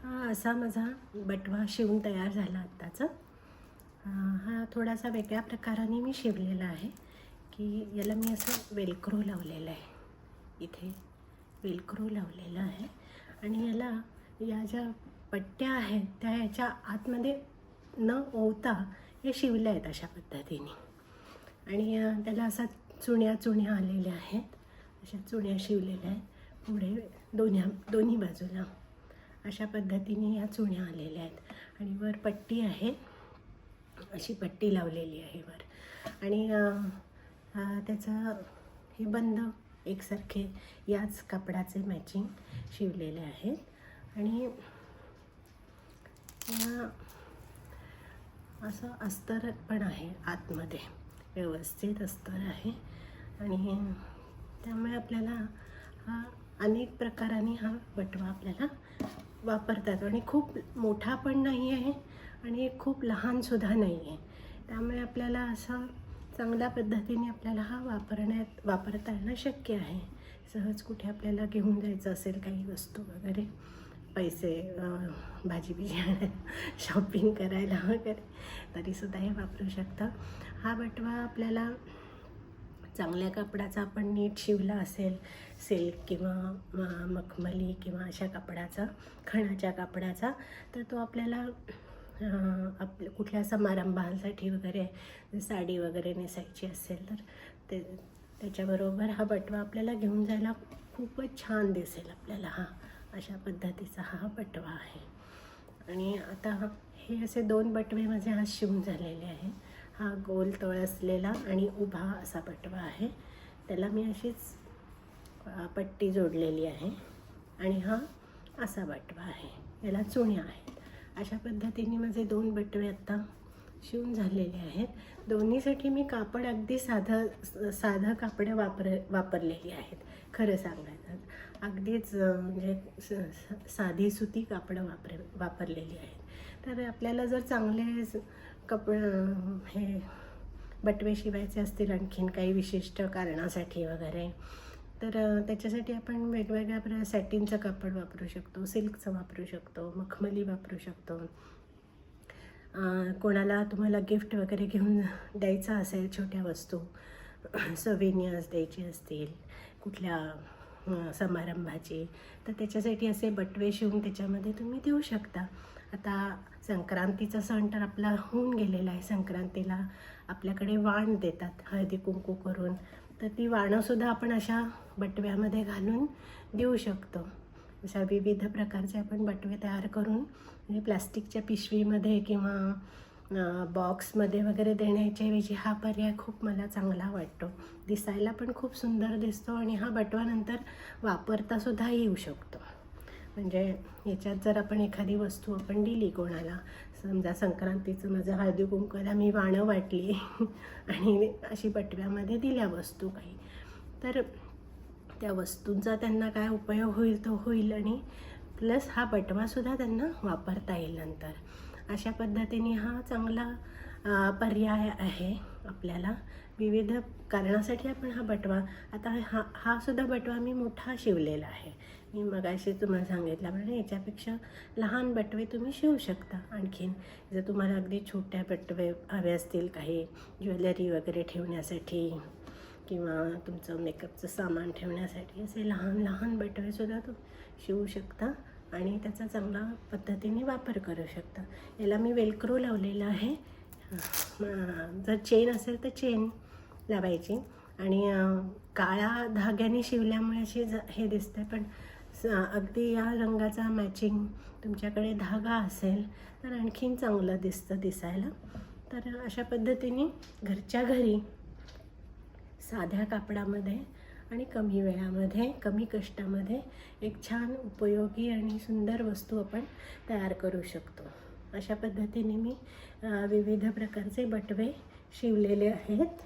हा असा माझा बटवा शिवून तयार झाला आत्ताचा. हा थोडासा वेगळ्या प्रकाराने मी शिवलेला आहे की याला मी असं वेलक्रो लावलेलं आहे. इथे वेलक्रो लावलेलं आहे आणि याला या ज्या पट्ट्या आहेत त्या याच्या आतमध्ये न ओवता हे शिवल्या आहेत अशा पद्धतीने. आणि त्याला असा चुण्या आलेल्या आहेत. अशा चुण्या शिवलेल्या आहेत पुढे दोन्ही बाजूला. अशा पद्धतीने या चुण्या आलेल्या आहेत आणि वर पट्टी आहे, अशी पट्टी लावलेली आहे वर. आणि त्याचं हे बंद एकसारखे याच कापडाचे मॅचिंग शिवलेले आहेत. आणि असं अस्तर पण आहे आतमध्ये, व्यवस्थित अस्तर आहे. आणि त्यामुळे आपल्याला हा अनेक प्रकाराने हा बटवा आपल्याला वापरतात. आणि खूप मोठा पण नाही आहे आणि खूप लहानसुद्धा नाही आहे. त्यामुळे आपल्याला असा चांगल्या पद्धतीने आपल्याला हा वापरता येणं शक्य आहे. सहज कुठे आपल्याला घेऊन जायचं असेल काही वस्तू वगैरे, पैसे भाजी शॉपिंग करायला वगैरे, तरीसुद्धा हे वापरू शकता. हा बटवा आपल्याला चांगल्या कपड्याचा आपण नीट शिवला असेल, सिल्क किंवा मखमली किंवा अशा कापडाचा, खणाच्या कापडाचा, तर तो आपल्याला कुठल्या समारंभासाठी वगैरे साडी वगैरे नेसायची असेल तर त्याच्याबरोबर हा बटवा आपल्याला घेऊन जायला खूपच छान दिसेल आपल्याला. अशा पद्धतीचा हा बटवा आहे. आणि आता हे असे 2 बटवे माझे आज शिवून झालेले आहे. हा गोल तळ असलेला आणि उभा असा बटवा आहे. त्याला मी अशीच पट्टी जोडलेली आहे. आणि हा असा बटवा आहे, याला चुण्या आहेत. अशा पद्धतीने माझे 2 बटवे आत्ता शिवून झालेले आहेत. दोन्हीसाठी मी कापड अगदी साधं कापड वापरलेली आहेत. खरं सांगायचं अगदीच म्हणजे साधी सुती कापडं वापरलेली आहेत. तर आपल्याला जर चांगले हे बटवे शिवायचे असतील आणखीन काही विशिष्ट कारणासाठी वगैरे, तर त्याच्यासाठी आपण वेगवेगळ्या सॅटिनचं कापड वापरू शकतो, सिल्कचं वापरू शकतो, मखमली वापरू शकतो. कोणाला तुम्हाला गिफ्ट वगैरे घेऊन द्यायचं असेल, छोट्या वस्तू सव्हिनियर्स द्यायची असतील कुठल्या समारंभाची, तर त्याच्यासाठी असे बटवे शिवून त्याच्यामध्ये तुम्ही देऊ शकता. आता संक्रांतीचा सण तर आपला होऊन गेलेला आहे. संक्रांतीला आपल्याकडे वाण देतात हळदी कुंकू करून, तर ती वाणंसुद्धा आपण अशा बटव्यामध्ये घालून देऊ शकतो. अशा विविध प्रकारचे आपण बटवे तयार करून म्हणजे प्लास्टिकच्या पिशवीमध्ये किंवा बॉक्समध्ये वगैरे देण्याच्या ऐवजी हा पर्याय खूप मला चांगला वाटतो. दिसायला पण खूप सुंदर दिसतो आणि हा बटवा नंतर वापरतासुद्धा येऊ शकतो. म्हणजे याच्यात जर आपण एखादी वस्तू आपण दिली कोणाला, समजा संक्रांतीचं माझं हळदी कुंकवाला मी वाणं वाटली आणि अशी बटव्यामध्ये दिल्या वस्तू काही, तर त्या वस्तूंचा त्यांना काय उपयोग होईल तो होईल आणि प्लस हा बटवासुद्धा त्यांना वापरता येईल नंतर. अशा पद्धतीने हा चांगला पर्याय आहे आपल्याला. विविध कारणासाठी आपण हा बटवा, आता हा सुद्धा बटवा मी मोठा शिवलेला आहे. मी मगाशी तुम्हाला सांगितल्याप्रमाणे याच्यापेक्षा लहान बटवे तुम्ही शिवू शकता. आणखीन जर तुम्हाला अगदी छोट्या बटवे हवे असतील, काही ज्वेलरी वगैरे ठेवण्यासाठी किंवा तुमचं मेकअपचं सामान ठेवण्यासाठी, असे लहान बटवेसुद्धा तुम्ही शिवू शकता आणि त्याचा चांगला पद्धतीने वापर करू शकता. याला मी वेलक्रो लावलेला आहे. जर चेन असेल तर चेन लावायची आणि काळ्या धाग्याने शिवल्यामुळे अशी हे दिसते, पण अगदी या रंगाचा मॅचिंग तुमच्याकडे धागा असेल तर आणखीन चांगलं दिसतं दिसायला. तर अशा पद्धतीने घरच्या घरी साध्या कापडामध्ये आणि कमी वेळामध्ये, कमी कष्टामध्ये एक छान उपयोगी आणि सुंदर वस्तू आपण तयार करू शकतो. अशा पद्धतीने मी विविध प्रकारचे बटवे शिवलेले आहेत.